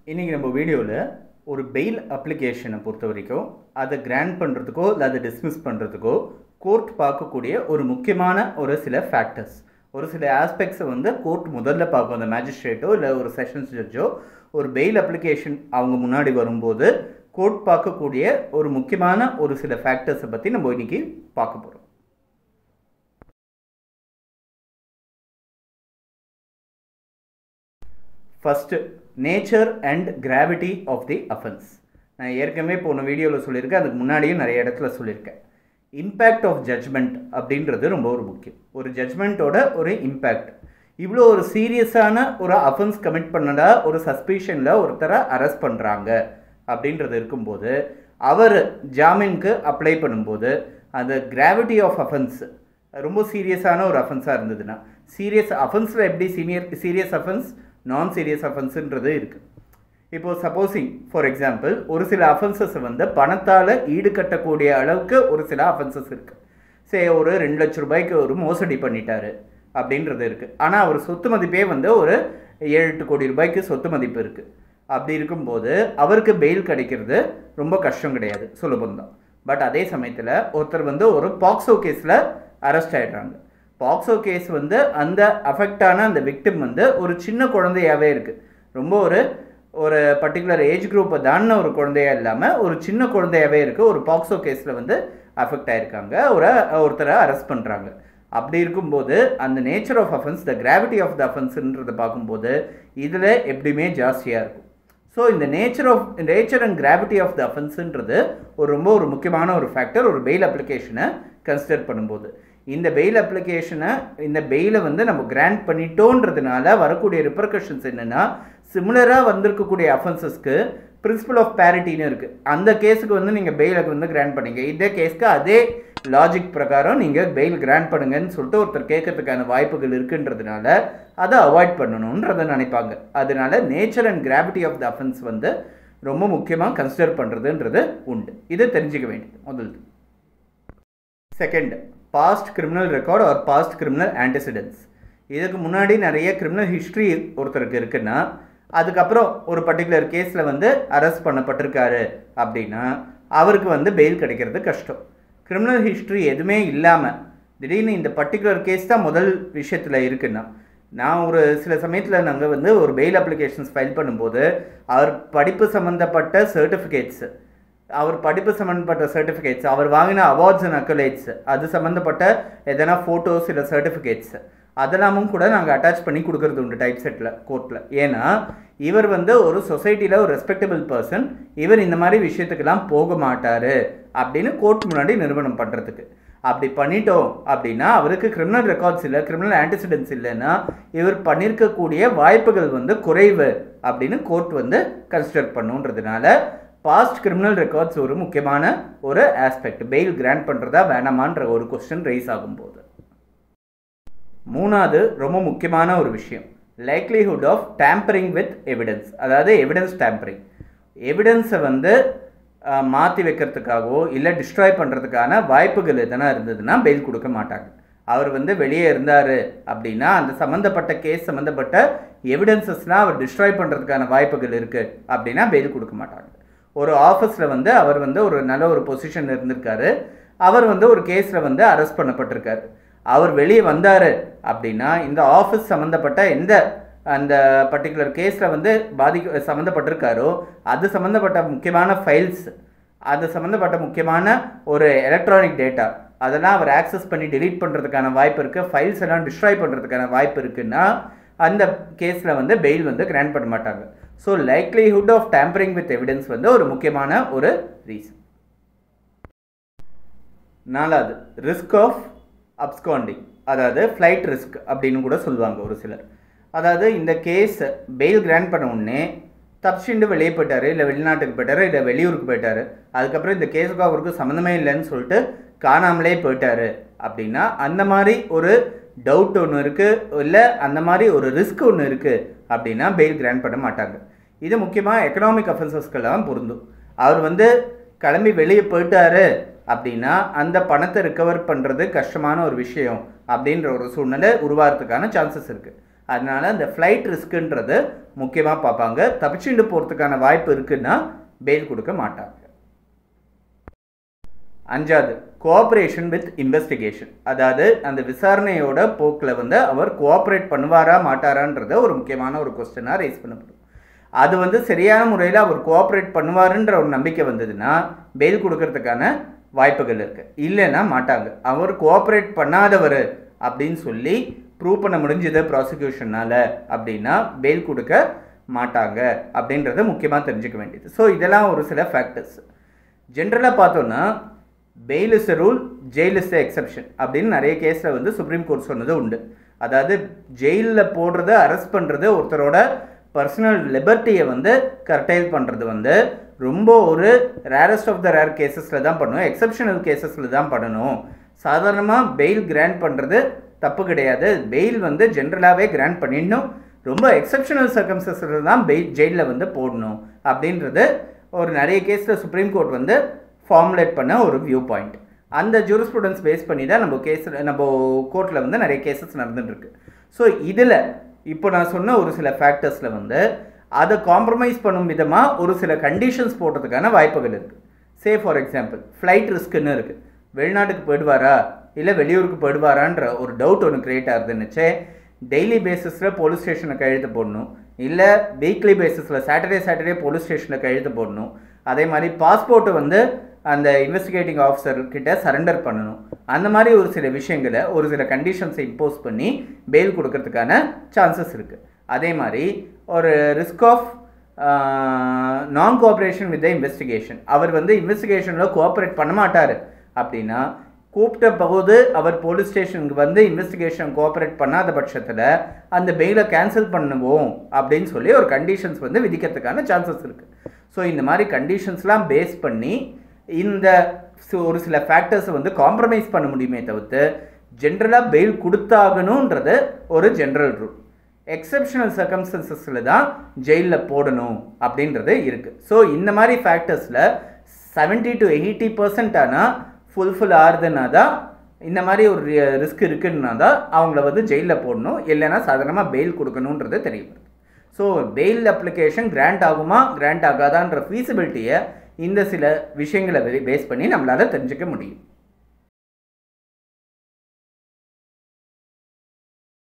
இன்றைக்கி நம்ம வீடியோவில் ஒரு பெயில் அப்ளிகேஷனை பொறுத்த வரைக்கும் அதை கிராண்ட் பண்ணுறதுக்கோ இல்லை அதை டிஸ்மிஸ் பண்ணுறதுக்கோ கோர்ட் பார்க்கக்கூடிய ஒரு முக்கியமான ஒரு சில ஃபேக்டர்ஸ், ஒரு சில ஆஸ்பெக்ட்ஸை வந்து கோர்ட் முதல்ல பார்க்கும். அந்த மேஜிஸ்ட்ரேட்டோ இல்லை ஒரு செஷன்ஸ் ஜட்ஜோ ஒரு பெயில் அப்ளிகேஷன் அவங்க முன்னாடி வரும்போது கோர்ட் பார்க்கக்கூடிய ஒரு முக்கியமான ஒரு சில ஃபேக்டர்ஸை பற்றி நம்ம இன்றைக்கி பார்க்க போகிறோம். First, nature and gravity of the offence. நான் ஏற்கனவே போன வீடியோவில் சொல்லியிருக்கேன், அதுக்கு முன்னாடியும் நிறைய இடத்துல சொல்லியிருக்கேன். இம்பேக்ட் ஆஃப் ஜட்ஜ்மெண்ட் அப்படின்றது ரொம்ப ஒரு முக்கியம். ஒரு ஜட்ஜ்மெண்ட்டோட ஒரு இம்பேக்ட். இவ்வளோ ஒரு சீரியஸான ஒரு அஃபென்ஸ் கமிட் பண்ணதா ஒரு சஸ்பிஷனில் ஒருத்தரை அரெஸ்ட் பண்ணுறாங்க அப்படின்றது இருக்கும்போது அவர் ஜாமீனுக்கு அப்ளை பண்ணும்போது அந்த கிராவிட்டி ஆஃப் அஃபென்ஸ் ரொம்ப சீரியஸான ஒரு அஃபென்ஸாக இருந்ததுன்னா, சீரியஸ் அஃபென்ஸில் எப்படி சீரியஸ் அஃபென்ஸ், நான் சீரியஸ் அஃபென்ஸுன்றது இருக்குது. இப்போது சப்போஸிங் ஃபார் எக்ஸாம்பிள் ஒரு சில அஃபென்சஸை வந்து பணத்தால் ஈடுகட்டக்கூடிய அளவுக்கு ஒரு சில அஃபென்சஸ் இருக்குது. சரி, ஒரு 2 லட்ச ரூபாய்க்கு ஒரு மோசடி பண்ணிட்டாரு அப்படின்றது இருக்குது. ஆனால் அவர் சொத்து மதிப்பே வந்து ஒரு 7-8 கோடி ரூபாய்க்கு சொத்து மதிப்பு இருக்குது. அப்படி இருக்கும்போது அவருக்கு பெயில் கிடைக்கிறது ரொம்ப கஷ்டம் கிடையாது, சுலபந்தான். பட் அதே சமயத்தில் ஒருத்தர் வந்து ஒரு பாக்ஸோ கேஸில் அரெஸ்ட் ஆகிடுறாங்க. பாக்ஸோ கேஸ் வந்து அந்த அஃபெக்டான அந்த விக்டிம் வந்து ஒரு சின்ன குழந்தையாகவே இருக்குது. ரொம்ப ஒரு பர்டிகுலர் ஏஜ் குரூப்பை தாண்டின ஒரு குழந்தையா இல்லாமல் ஒரு சின்ன குழந்தையாகவே இருக்குது. ஒரு பாக்ஸோ கேஸில் வந்து அஃபெக்ட் ஆகிருக்காங்க, ஒருத்தரை அரெஸ்ட் பண்ணுறாங்க. அப்படி இருக்கும்போது அந்த nature of offence, the gravity of the அஃபென்ஸுன்றதை பார்க்கும்போது இதில் எப்படியுமே ஜாஸ்தியாக இருக்கும். ஸோ இந்த nature and gravity of the அஃபென்ஸுன்றது ரொம்ப ஒரு முக்கியமான ஒரு ஃபேக்டர் ஒரு பெயில் அப்ளிகேஷனை கன்சிடர் பண்ணும்போது. இந்த பெயிலை வந்து நம்ம கிராண்ட் பண்ணிட்டோன்றதுனால வரக்கூடிய ரிப்பர்கஷன்ஸ் என்னென்னா, சிமிலராக வந்திருக்கக்கூடிய அஃபென்சஸ்க்கு பிரின்சிபல் ஆஃப் பேரிட்டின்னு இருக்குது. அந்த கேஸுக்கு வந்து நீங்கள் பெயிலுக்கு வந்து கிராண்ட் பண்ணீங்க, இதே கேஸ்க்கு அதே லாஜிக் பிரகாரம் நீங்கள் பெயில் கிராண்ட் பண்ணுங்கன்னு சொல்லிட்டு ஒருத்தர் கேட்கறதுக்கான வாய்ப்புகள் இருக்குன்றதுனால அதை அவாய்ட் பண்ணணுன்றதை நினைப்பாங்க. அதனால nature and gravity of the offence வந்து ரொம்ப முக்கியமாக கன்சிடர் பண்ணுறதுன்றது உண்டு. இதை தெரிஞ்சுக்க வேண்டியது முதல்து. Second, past criminal record or past criminal antecedents. இதுக்கு முன்னாடி நிறைய கிரிமினல் ஹிஸ்ட்ரி ஒருத்தருக்கு இருக்குன்னா, அதுக்கப்புறம் ஒரு பர்டிகுலர் கேஸில் வந்து அரெஸ்ட் பண்ணப்பட்டிருக்காரு அப்படின்னா அவருக்கு வந்து பெயில் கிடைக்கிறது கஷ்டம். கிரிமினல் ஹிஸ்ட்ரி எதுவுமே இல்லாமல் திடீர்னு இந்த பர்டிகுலர் கேஸ் தான் முதல் விஷயத்தில் இருக்குன்னா, நான் ஒரு சில சமயத்தில் நாங்கள் வந்து ஒரு பெயில் அப்ளிகேஷன்ஸ் ஃபைல் பண்ணும்போது அவர் படிப்பு சம்மந்தப்பட்ட சர்டிஃபிகேட்ஸு, அவர் வாங்கின அவார்ட்ஸ் அண்ட் அக்கலேட்ஸ், அது சம்மந்தப்பட்ட எதனா ஃபோட்டோஸ் இல்லை சர்டிஃபிகேட்ஸ் அதெல்லாமும் கூட நாங்கள் அட்டாச் பண்ணி கொடுக்கறது உண்டு டைப் செட்டில் கோர்ட்டில். ஏன்னா இவர் வந்து ஒரு சொசைட்டியில் ஒரு ரெஸ்பெக்டபிள் பர்சன், இவர் இந்த மாதிரி விஷயத்துக்கெல்லாம் போக மாட்டார் அப்படின்னு கோர்ட் முன்னாடி நிரூபணம் பண்ணுறதுக்கு. அப்படி பண்ணிட்டோம் அப்படின்னா அவருக்கு கிரிமினல் ரெக்கார்ட்ஸ் இல்லை, கிரிமினல் ஆன்டிசிடென்ட்ஸ் இல்லைன்னா இவர் பண்ணியிருக்கக்கூடிய வாய்ப்புகள் வந்து குறைவு அப்படின்னு கோர்ட் வந்து கன்சிடர் பண்ணுன்றதுனால பாஸ்ட் கிரிமினல் ரெக்கார்ட்ஸ் ஒரு முக்கியமான ஒரு ஆஸ்பெக்ட். பெயில் கிராண்ட் பண்ணுறதா வேணாமான்ற ஒரு கொஸ்டின் ரைஸ் ஆகும்போது. மூணாவது ரொம்ப முக்கியமான ஒரு விஷயம், likelihood of tampering with evidence. அதாவது எவிடன்ஸ் டேம்பரிங், எவிடன்ஸை வந்து மாற்றி வைக்கிறதுக்காகவோ இல்லை டிஸ்ட்ராய் பண்ணுறதுக்கான வாய்ப்புகள் எதனா இருந்ததுன்னா பெயில் கொடுக்க மாட்டாங்க. அவர் வந்து வெளியே இருந்தார் அப்படின்னா அந்த சம்மந்தப்பட்ட கேஸ் சம்மந்தப்பட்ட எவிடன்சஸ்லாம் அவர் டிஸ்ட்ராய் பண்ணுறதுக்கான வாய்ப்புகள் இருக்குது அப்படின்னா பெயில் கொடுக்க மாட்டாங்க. ஒரு ஆஃபீஸில் வந்து அவர் வந்து ஒரு நல்ல ஒரு பொசிஷன் இருந்திருக்காரு, அவர் வந்து ஒரு கேஸில் வந்து அரெஸ்ட் பண்ணப்பட்டிருக்காரு, அவர் வெளியே வந்தார் அப்படின்னா இந்த ஆஃபீஸ் சம்மந்தப்பட்ட அந்த பர்டிகுலர் கேஸில் வந்து சம்மந்தப்பட்டிருக்காரோ அது சம்மந்தப்பட்ட முக்கியமான ஃபைல்ஸ், அது சம்மந்தப்பட்ட முக்கியமான ஒரு எலக்ட்ரானிக் டேட்டா அதெல்லாம் அவர் ஆக்சஸ் பண்ணி டெலீட் பண்ணுறதுக்கான வாய்ப்பு இருக்குது, ஃபைல்ஸ் எல்லாம் டிஸ்ட்ராய் பண்ணுறதுக்கான வாய்ப்பு இருக்குன்னா அந்த கேஸில் வந்து பெயில் வந்து கிராண்ட் பண்ண மாட்டாங்க. So likelihood of tampering with evidence வந்து ஒரு முக்கியமான ஒரு ரீசன். நாலாவது, ரிஸ்க் ஆஃப் அப்ஸ்காண்டிங், அதாவது ஃப்ளைட் ரிஸ்க் அப்படின்னு கூட சொல்லுவாங்க ஒரு சிலர். அதாவது இந்த கேஸ் பெயில் கிராண்ட் பண்ண உடனே தப்பிச்சுண்டு வெளியே போயிட்டார், இல்லை வெளிநாட்டுக்கு போயிட்டார், இல்லை வெளியூருக்கு போயிட்டார், அதுக்கப்புறம் இந்த கேஸுக்கு அவருக்கு சம்மந்தமே இல்லைன்னு சொல்லிட்டு காணாமலே போயிட்டார் அப்படின்னா அந்த மாதிரி ஒரு டவுட் ஒன்று இருக்குது, இல்லை அந்த மாதிரி ஒரு ரிஸ்க் ஒன்று இருக்குது அப்படின்னா பெயில் கிராண்ட் பண்ண மாட்டாங்க. இது முக்கியமாக எக்கனாமிக் அஃபென்சஸ்க்கெல்லாம் பொருந்தும். அவர் வந்து கிளம்பி வெளியே போயிட்டாரு அப்படின்னா அந்த பணத்தை ரிகவர் பண்ணுறது கஷ்டமான ஒரு விஷயம் அப்படின்ற ஒரு சூழ்நிலை உருவாகிறதுக்கான சான்சஸ் இருக்குது. அதனால் அந்த ஃப்ளைட் ரிஸ்க்குன்றது முக்கியமாக பார்ப்பாங்க. தப்பிச்சுட்டு போகிறதுக்கான வாய்ப்பு இருக்குன்னா பெயில் கொடுக்க மாட்டாங்க. 5வது கோஆப்ரேஷன் வித் இன்வெஸ்டிகேஷன். அதாவது அந்த விசாரணையோட போக்கில் வந்து அவர் கோஆப்ரேட் பண்ணுவாரா மாட்டாரான்றத ஒரு முக்கியமான ஒரு கொஸ்டினாக ரைஸ் பண்ணப்படும். அது வந்து சரியான முறையில் அவர் கோஆப்ரேட் பண்ணுவாருன்ற ஒரு நம்பிக்கை வந்ததுன்னா பெயில் கொடுக்கறதுக்கான வாய்ப்புகள் இருக்குது. இல்லைன்னா மாட்டாங்க. அவர் கோஆப்ரேட் பண்ணாதவர் அப்படின்னு சொல்லி ப்ரூவ் பண்ண முடிஞ்சது ப்ராசிக்யூஷனால் அப்படின்னா பெயில் கொடுக்க மாட்டாங்க அப்படின்றத முக்கியமாக தெரிஞ்சுக்க வேண்டியது. ஸோ இதெல்லாம் ஒரு சில ஃபேக்டர்ஸ். ஜென்ரலாக பார்த்தோன்னா fail is a rule, jail is a exception அப்படின்னு நிறைய கேஸில் வந்து சுப்ரீம் கோர்ட் சொன்னது உண்டு. அதாவது ஜெயிலில் போடுறது, அரெஸ்ட் பண்ணுறது, ஒருத்தரோட பர்சனல் லிபர்ட்டியை வந்து கர்டைல் பண்ணுறது வந்து ரொம்ப ஒரு ரேரஸ்ட் ஆஃப் த ரேர் கேசஸில் தான் பண்ணணும், எக்ஸப்ஷனல் கேசஸில் தான் பண்ணணும். சாதாரணமாக பெயில் கிராண்ட் பண்ணுறது தப்பு கிடையாது. பெயில் வந்து ஜென்ரலாகவே கிராண்ட் பண்ணிடணும். ரொம்ப எக்ஸப்ஷனல் சர்க்கம்ஸ்டன்ஸில் தான் ஜெயிலில் வந்து போடணும் அப்படின்றது ஒரு நிறைய கேஸில் சுப்ரீம் கோர்ட் வந்து ஃபார்முலேட் பண்ண ஒரு வியூ பாயிண்ட். அந்த ஜூரிஸ்ப்ரூடன்ஸ் பேஸ் பண்ணி தான் நம்ம கோர்ட்டில் வந்து நிறைய கேசஸ் நடந்துட்டுருக்கு. ஸோ இதில் இப்போ நான் சொன்ன ஒரு சில ஃபேக்டர்ஸில் வந்து அதை காம்ப்ரமைஸ் பண்ணும் விதமாக ஒரு சில கண்டிஷன்ஸ் போடுறதுக்கான வாய்ப்புகள் இருக்குது. சே ஃபார் எக்ஸாம்பிள் ஃப்ளைட் ரிஸ்க்குன்னு இருக்குது. வெளிநாட்டுக்கு போயிடுவாரா இல்லை வெளியூருக்கு போயிடுவாரான்ற ஒரு டவுட் ஒன்று க்ரியேட் ஆகுதுன்னுச்சே டெய்லி பேசிஸில் போலீஸ் ஸ்டேஷனில் கையெழுத்து போடணும், இல்லை வீக்லி பேசிஸில் சாட்டர்டே போலீஸ் ஸ்டேஷனில் கையெழுத்து போடணும். அதே மாதிரி பாஸ்போர்ட்டை வந்து அந்த இன்வெஸ்டிகேட்டிங் ஆஃபீஸர்கிட்ட சரண்டர் பண்ணணும். அந்த மாதிரி ஒரு சில விஷயங்களை ஒரு சில கண்டிஷன்ஸை இம்போஸ் பண்ணி பெயில் கொடுக்கறதுக்கான சான்சஸ் இருக்குது. அதே மாதிரி ஒரு risk of non cooperation with the investigation. அவர் வந்து இன்வெஸ்டிகேஷனில் கோஆப்ரேட் பண்ண மாட்டார் அப்படின்னா கூப்பிட்ட போது அவர் போலீஸ் ஸ்டேஷனுக்கு வந்து இன்வெஸ்டிகேஷன் கோஆப்ரேட் பண்ணாத பட்சத்தில் அந்த பெயிலை கேன்சல் பண்ணுவோம் அப்படின்னு சொல்லி ஒரு கண்டிஷன்ஸ் வந்து விதிக்கிறதுக்கான சான்சஸ் இருக்குது. ஸோ இந்த மாதிரி கண்டிஷன்ஸ்லாம் பேஸ் பண்ணி இந்த ஒரு சில ஃபேக்டர்ஸை வந்து காம்ப்ரமைஸ் பண்ண முடியுமே தவிர்த்து ஜென்ரலாக பெயில் கொடுத்தாகணுன்றது ஒரு ஜென்ரல் ரூல். எக்ஸப்ஷனல் சர்க்கம்ஸ்டன்சஸில் தான் ஜெயிலில் போடணும் அப்படின்றது இருக்குது. ஸோ இந்த மாதிரி ஃபேக்டர்ஸில் 70 to 80% ஆனால் ஃபுல்ஃபில் ஆகுதுன்னா தான் இந்த மாதிரி ஒரு ரிஸ்க் இருக்குன்னா தான் அவங்கள வந்து ஜெயிலில் போடணும், இல்லைன்னா சாதாரணமாக பெயில் கொடுக்கணுன்றது தெரியும். ஸோ பெயில் அப்ளிகேஷன் கிராண்ட் ஆகுமா கிராண்ட் ஆகாதான்ற ஃபீஸிபிலிட்டியை இந்த சில விஷயங்களை பேஸ் பண்ணி நம்மளால் தெரிஞ்சுக்க முடியும்.